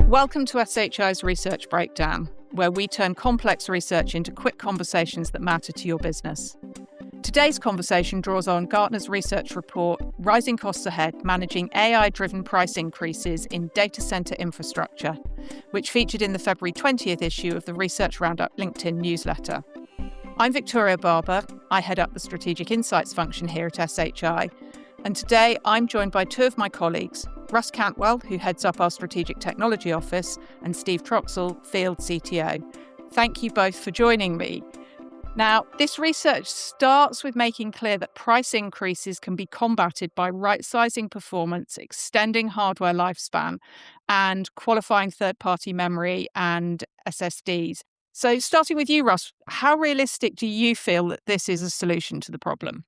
Welcome to SHI's Research Breakdown, where we turn complex research into quick conversations that matter to your business. Today's conversation draws on Gartner's research report, Rising Costs Ahead, Managing AI-Driven Price Increases in Data Center Infrastructure, which featured in the February 20th issue of the Research Roundup LinkedIn newsletter. I'm Victoria Barber. I head up the Strategic Insights function here at SHI. And today I'm joined by two of my colleagues, Russ Cantwell, who heads up our Strategic Technology Office, and Steve Troxell, Field CTO. Thank you both for joining me. Now, this research starts with making clear that price increases can be combated by right-sizing performance, extending hardware lifespan, and qualifying third-party memory and SSDs. So starting with you, Russ, how realistic do you feel that this is a solution to the problem?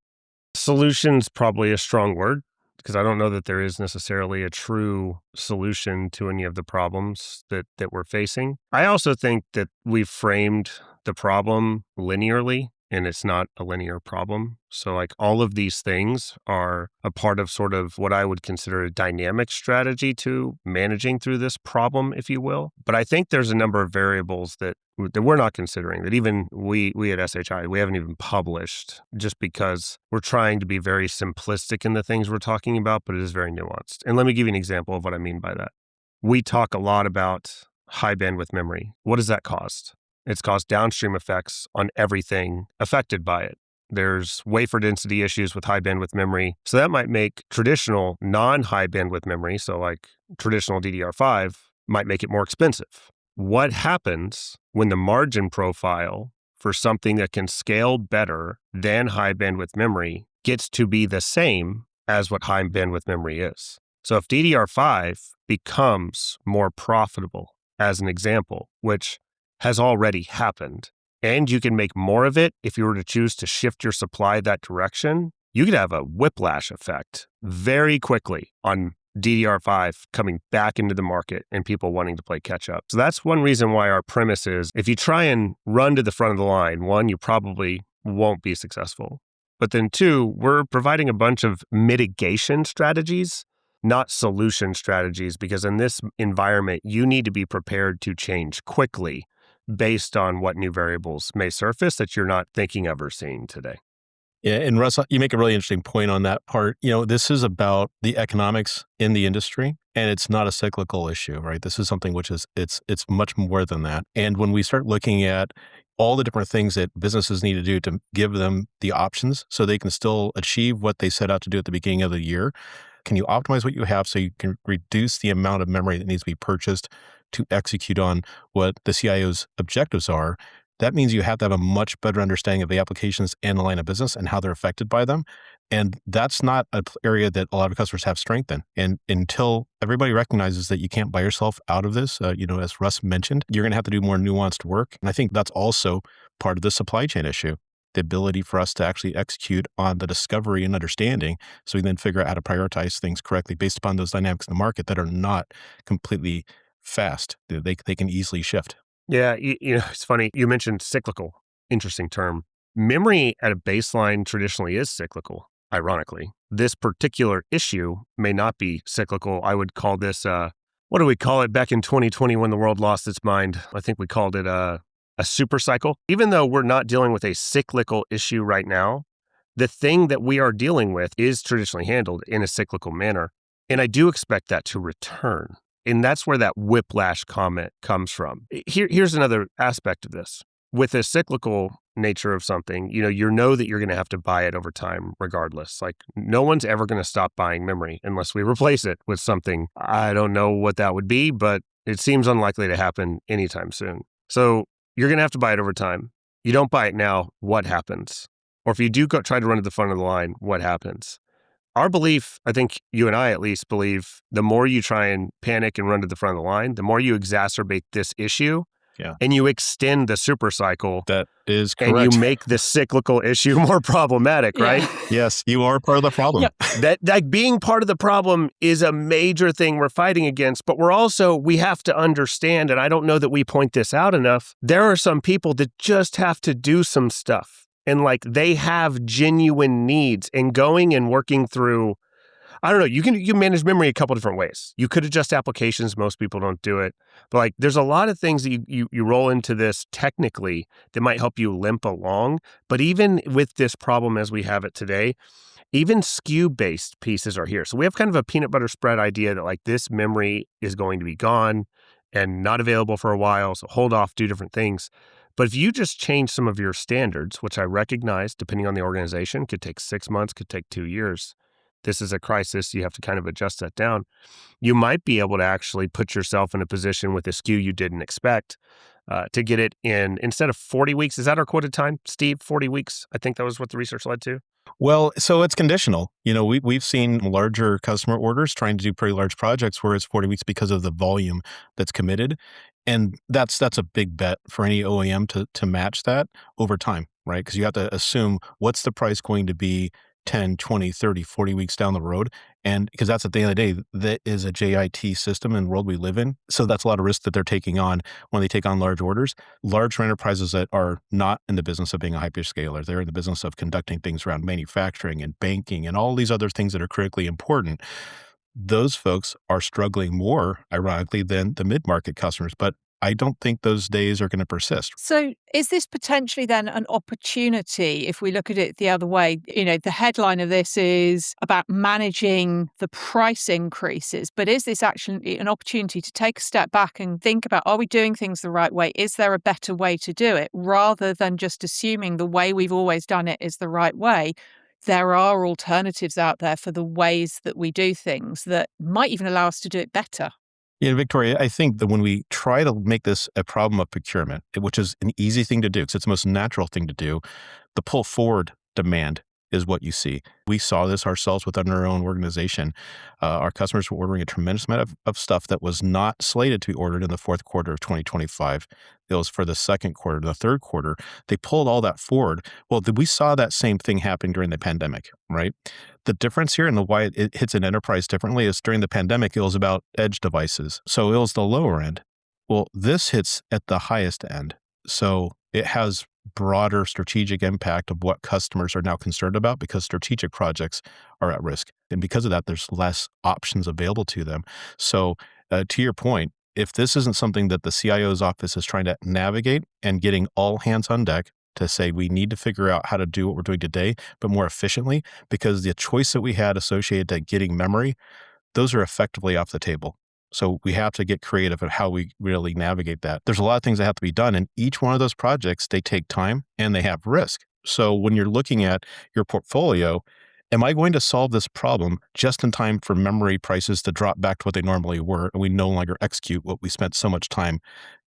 Solution's probably a strong word, because I don't know that there is necessarily a true solution to any of the problems that we're facing. I also think that we've framed the problem linearly, and it's not a linear problem. So like all of these things are a part of sort of what I would consider a dynamic strategy to managing through this problem, if you will. But I think there's a number of variables that we're not considering, that even we at SHI, we haven't even published, just because we're trying to be very simplistic in the things we're talking about, but it is very nuanced. And let me give you an example of what I mean by that. We talk a lot about high bandwidth memory. What does that cost? It's caused downstream effects on everything affected by it. There's wafer density issues with high bandwidth memory. So that might make traditional non-high bandwidth memory, so like traditional DDR5, might make it more expensive. What happens when the margin profile for something that can scale better than high bandwidth memory gets to be the same as what high bandwidth memory is? So if DDR5 becomes more profitable, as an example, which has already happened, and you can make more of it if you were to choose to shift your supply that direction, you could have a whiplash effect very quickly on DDR5 coming back into the market and people wanting to play catch up. So that's one reason why our premise is, if you try and run to the front of the line, one, you probably won't be successful. But then two, we're providing a bunch of mitigation strategies, not solution strategies, because in this environment, you need to be prepared to change quickly based on what new variables may surface that you're not thinking of or seeing today. Yeah, and Russ, you make a really interesting point on that part. This is about the economics in the industry, and it's not a cyclical issue, right? This is something which is, it's much more than that. And when we start looking at all the different things that businesses need to do to give them the options so they can still achieve what they set out to do at the beginning of the year, can you optimize what you have so you can reduce the amount of memory that needs to be purchased to execute on what the CIO's objectives are? That means you have to have a much better understanding of the applications and the line of business and how they're affected by them. And that's not an area that a lot of customers have strength in. And until everybody recognizes that you can't buy yourself out of this, as Russ mentioned, you're going to have to do more nuanced work. And I think that's also part of the supply chain issue, the ability for us to actually execute on the discovery and understanding, so we then figure out how to prioritize things correctly based upon those dynamics in the market that are not completely fast. They can easily shift. Yeah, it's funny. You mentioned cyclical. Interesting term. Memory at a baseline traditionally is cyclical, ironically. This particular issue may not be cyclical. I would call this, what do we call it back in 2020 when the world lost its mind? I think we called it a super cycle. Even though we're not dealing with a cyclical issue right now, the thing that we are dealing with is traditionally handled in a cyclical manner. And I do expect that to return. And that's where that whiplash comment comes from. Here's another aspect of this. With a cyclical nature of something, you know that you're going to have to buy it over time regardless. Like, no one's ever going to stop buying memory unless we replace it with something. I don't know what that would be, but it seems unlikely to happen anytime soon. So you're going to have to buy it over time. You don't buy it now, what happens? Or if you do try to run to the front of the line, what happens? Our belief, I think you and I at least believe, the more you try and panic and run to the front of the line, the more you exacerbate this issue. Yeah. And you extend the super cycle. That is correct. And you make the cyclical issue more problematic, right? Yes, you are part of the problem. Yeah. That being part of the problem is a major thing we're fighting against. But we have to understand, and I don't know that we point this out enough, there are some people that just have to do some stuff. And they have genuine needs, and going and working through I don't know. You can manage memory a couple different ways. You could adjust applications. Most people don't do it. But like there's a lot of things that you roll into this technically that might help you limp along. But even with this problem as we have it today, even SKU-based pieces are here. So we have kind of a peanut butter spread idea that like this memory is going to be gone and not available for a while. So hold off, do different things. But if you just change some of your standards, which I recognize, depending on the organization, could take 6 months, could take 2 years. This is a crisis. You have to kind of adjust that down. You might be able to actually put yourself in a position with a SKU you didn't expect to get it in instead of 40 weeks. Is that our quoted time, Steve? 40 weeks? I think that was what the research led to. Well, so it's conditional. We've seen larger customer orders trying to do pretty large projects where it's 40 weeks because of the volume that's committed. And that's a big bet for any OEM to match that over time, right? Because you have to assume what's the price going to be 10, 20, 30, 40 weeks down the road. And because that's at the end of the day, that is a JIT system in the world we live in. So that's a lot of risk that they're taking on when they take on large orders. Large enterprises that are not in the business of being a hyperscaler, they're in the business of conducting things around manufacturing and banking and all these other things that are critically important. Those folks are struggling more, ironically, than the mid-market customers. But I don't think those days are going to persist. So is this potentially then an opportunity if we look at it the other way? The headline of this is about managing the price increases, but is this actually an opportunity to take a step back and think about, are we doing things the right way? Is there a better way to do it? Rather than just assuming the way we've always done it is the right way, there are alternatives out there for the ways that we do things that might even allow us to do it better. Yeah, Victoria, I think that when we try to make this a problem of procurement, which is an easy thing to do because it's the most natural thing to do, the pull forward demand is what you see. We saw this ourselves within our own organization. Our customers were ordering a tremendous amount of stuff that was not slated to be ordered in the fourth quarter of 2025. It was for the second quarter, the third quarter. They pulled all that forward. Well, we saw that same thing happen during the pandemic, right? The difference here and why it hits an enterprise differently is during the pandemic, it was about edge devices. So it was the lower end. Well, this hits at the highest end. So it has broader strategic impact of what customers are now concerned about because strategic projects are at risk. And because of that, there's less options available to them. So to your point, if this isn't something that the CIO's office is trying to navigate and getting all hands on deck to say we need to figure out how to do what we're doing today, but more efficiently, because the choice that we had associated to getting memory, those are effectively off the table. So we have to get creative at how we really navigate that. There's a lot of things that have to be done. And each one of those projects, they take time and they have risk. So when you're looking at your portfolio, am I going to solve this problem just in time for memory prices to drop back to what they normally were and we no longer execute what we spent so much time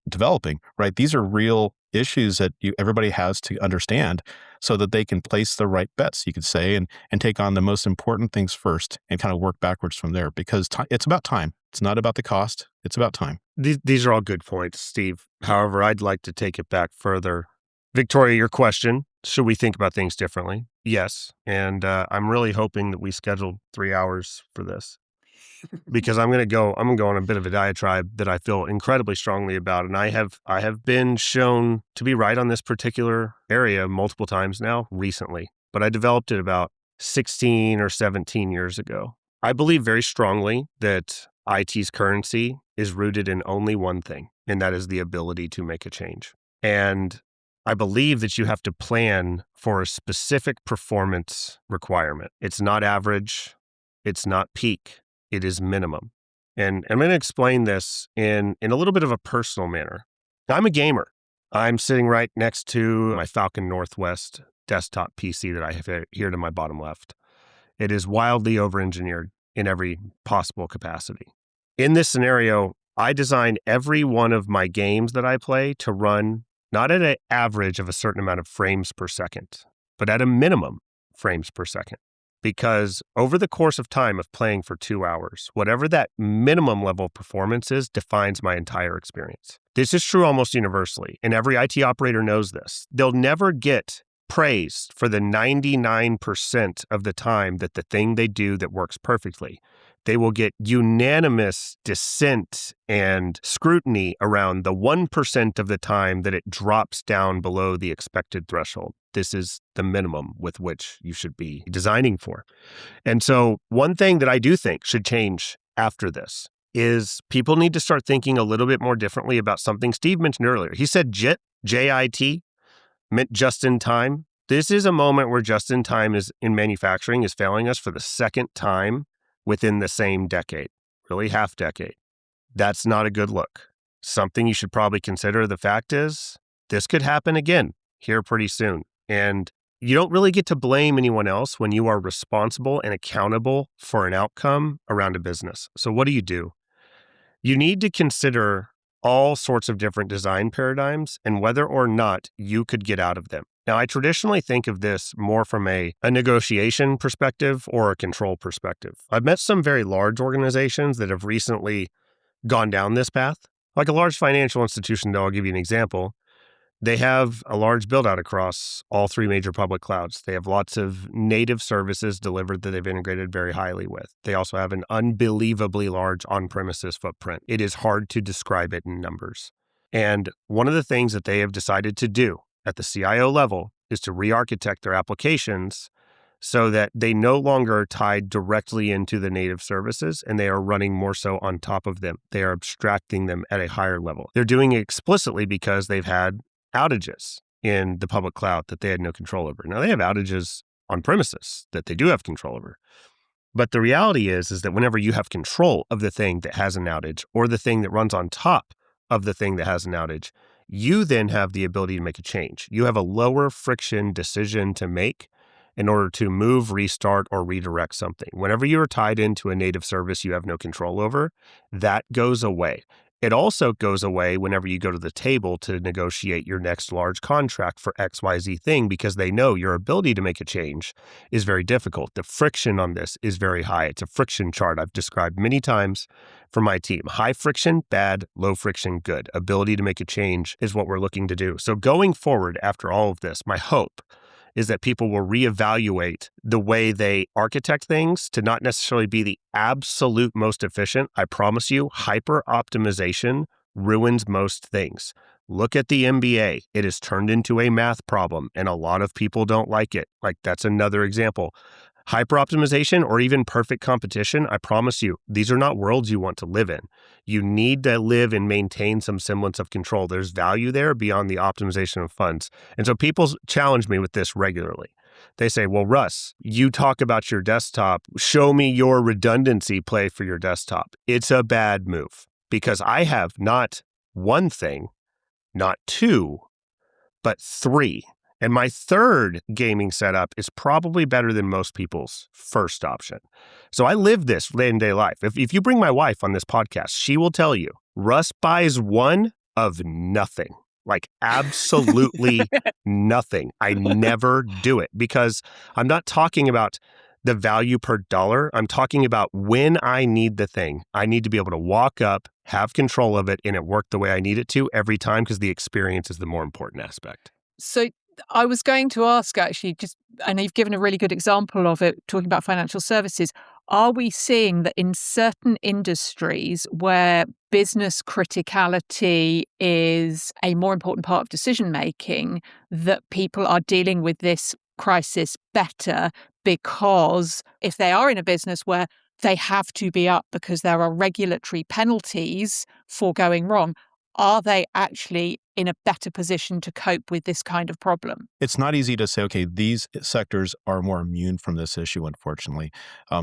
developing, right? These are real issues that everybody has to understand so that they can place the right bets, you could say, and take on the most important things first and kind of work backwards from there because it's about time. It's not about the cost. It's about time. These are all good points, Steve. However, I'd like to take it back further. Victoria, your question, should we think about things differently? Yes. And I'm really hoping that we schedule 3 hours for this because I'm going to go on a bit of a diatribe that I feel incredibly strongly about. And I have been shown to be right on this particular area multiple times now recently, but I developed it about 16 or 17 years ago. I believe very strongly that IT's currency is rooted in only one thing, and that is the ability to make a change. And I believe that you have to plan for a specific performance requirement. It's not average. It's not peak. It is minimum. And I'm going to explain this in a little bit of a personal manner. I'm a gamer. I'm sitting right next to my Falcon Northwest desktop PC that I have here to my bottom left. It is wildly over-engineered in every possible capacity. In this scenario, I design every one of my games that I play to run not at an average of a certain amount of frames per second, but at a minimum frames per second. Because over the course of time of playing for 2 hours, whatever that minimum level of performance is defines my entire experience. This is true almost universally, and every IT operator knows this. They'll never get praised for the 99% of the time that the thing they do that works perfectly. They will get unanimous dissent and scrutiny around the 1% of the time that it drops down below the expected threshold. This is the minimum with which you should be designing for. And so one thing that I do think should change after this is people need to start thinking a little bit more differently about something Steve mentioned earlier. He said JIT, J-I-T, meant just in time. This is a moment where just in time is in manufacturing is failing us for the second time within the same decade, really half decade. That's not a good look. Something you should probably consider. The fact is, this could happen again here pretty soon. And you don't really get to blame anyone else when you are responsible and accountable for an outcome around a business. So what do? You need to consider all sorts of different design paradigms and whether or not you could get out of them. Now, I traditionally think of this more from a negotiation perspective or a control perspective. I've met some very large organizations that have recently gone down this path. Like a large financial institution, though, I'll give you an example. They have a large build out across all three major public clouds. They have lots of native services delivered that they've integrated very highly with. They also have an unbelievably large on-premises footprint. It is hard to describe it in numbers. And one of the things that they have decided to do at the CIO level is to re-architect their applications so that they no longer are tied directly into the native services and they are running more so on top of them. They are abstracting them at a higher level. They're doing it explicitly because they've had outages in the public cloud that they had no control over. Now they have outages on premises that they do have control over. But the reality is that whenever you have control of the thing that has an outage or the thing that runs on top of the thing that has an outage, you then have the ability to make a change. You have a lower friction decision to make in order to move, restart, or redirect something. Whenever you are tied into a native service you have no control over, that goes away. It also goes away whenever you go to the table to negotiate your next large contract for XYZ thing because they know your ability to make a change is very difficult. The friction on this is very high. It's a friction chart I've described many times for my team. High friction, bad. Low friction, good. Ability to make a change is what we're looking to do. So going forward after all of this, my hope is that people will reevaluate the way they architect things to not necessarily be the absolute most efficient. I promise you, hyper optimization ruins most things. Look at the MBA. It is turned into a math problem, and a lot of people don't like it. Like, that's another example. Hyper-optimization or even perfect competition, I promise you, these are not worlds you want to live in. You need to live and maintain some semblance of control. There's value there beyond the optimization of funds. And so people challenge me with this regularly. They say, well, Russ, you talk about your desktop. Show me your redundancy play for your desktop. It's a bad move because I have not one thing, not two, but three. And my third gaming setup is probably better than most people's first option. So I live this day-to-day life. If you bring my wife on this podcast, she will tell you, Russ buys one of nothing, like absolutely nothing. I never do it because I'm not talking about the value per dollar. I'm talking about when I need the thing. I need to be able to walk up, have control of it, and it work the way I need it to every time because the experience is the more important aspect. So I was going to ask actually, and you've given a really good example of it, talking about financial services. Are we seeing that in certain industries where business criticality is a more important part of decision making, that people are dealing with this crisis better because if they are in a business where they have to be up because there are regulatory penalties for going wrong, are they actually in a better position to cope with this kind of problem? It's not easy to say, okay, these sectors are more immune from this issue, unfortunately.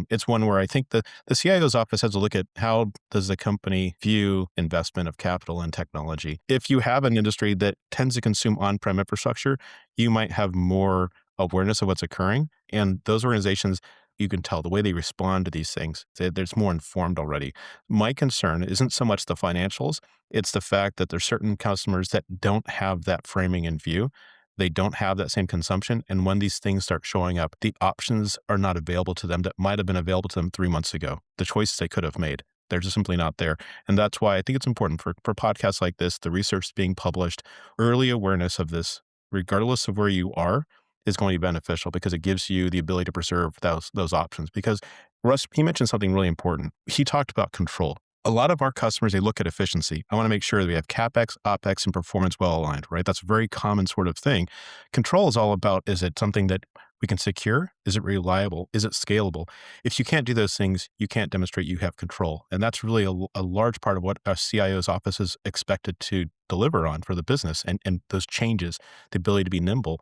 It's one where I think the CIO's office has to look at how does the company view investment of capital and technology. If you have an industry that tends to consume on-prem infrastructure, you might have more awareness of what's occurring. And those organizations, you can tell the way they respond to these things, there's more informed already. My concern isn't so much the financials, it's the fact that there's certain customers that don't have that framing in view. They don't have that same consumption. And when these things start showing up, the options are not available to them that might have been available to them 3 months ago. The choices they could have made, they're just simply not there. And that's why I think it's important for podcasts like this, the research being published, early awareness of this, regardless of where you are, is going to be beneficial because it gives you the ability to preserve those options. Because Russ, he mentioned something really important. He talked about control. A lot of our customers, they look at efficiency. I want to make sure that we have CapEx, OpEx, and performance well aligned, right? That's a very common sort of thing. Control is all about, is it something that we can secure? Is it reliable? Is it scalable? If you can't do those things, you can't demonstrate you have control. And that's really a large part of what a CIO's office is expected to deliver on for the business. And those changes, the ability to be nimble,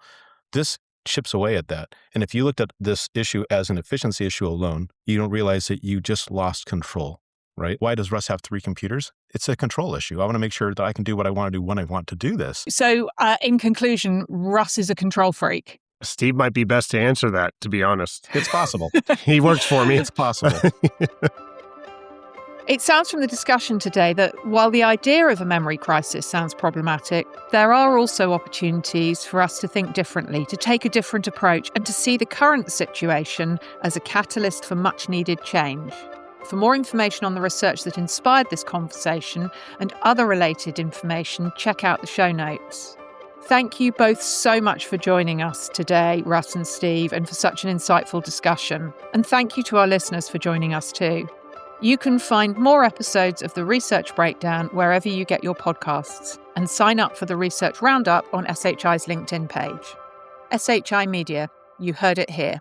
this chips away at that. And if you looked at this issue as an efficiency issue alone, you don't realize that you just lost control. Right? Why does Russ have 3 computers? It's a control issue. I want to make sure that I can do what I want to do when I want to do this. So in conclusion, Russ is a control freak. Steve might be best to answer that, to be honest. It's possible. He works for me. It's possible. It sounds from the discussion today that while the idea of a memory crisis sounds problematic, there are also opportunities for us to think differently, to take a different approach, and to see the current situation as a catalyst for much needed change. For more information on the research that inspired this conversation and other related information, check out the show notes. Thank you both so much for joining us today, Russ and Steve, and for such an insightful discussion. And thank you to our listeners for joining us too. You can find more episodes of the Research Breakdown wherever you get your podcasts, and sign up for the Research Roundup on SHI's LinkedIn page. SHI Media, you heard it here.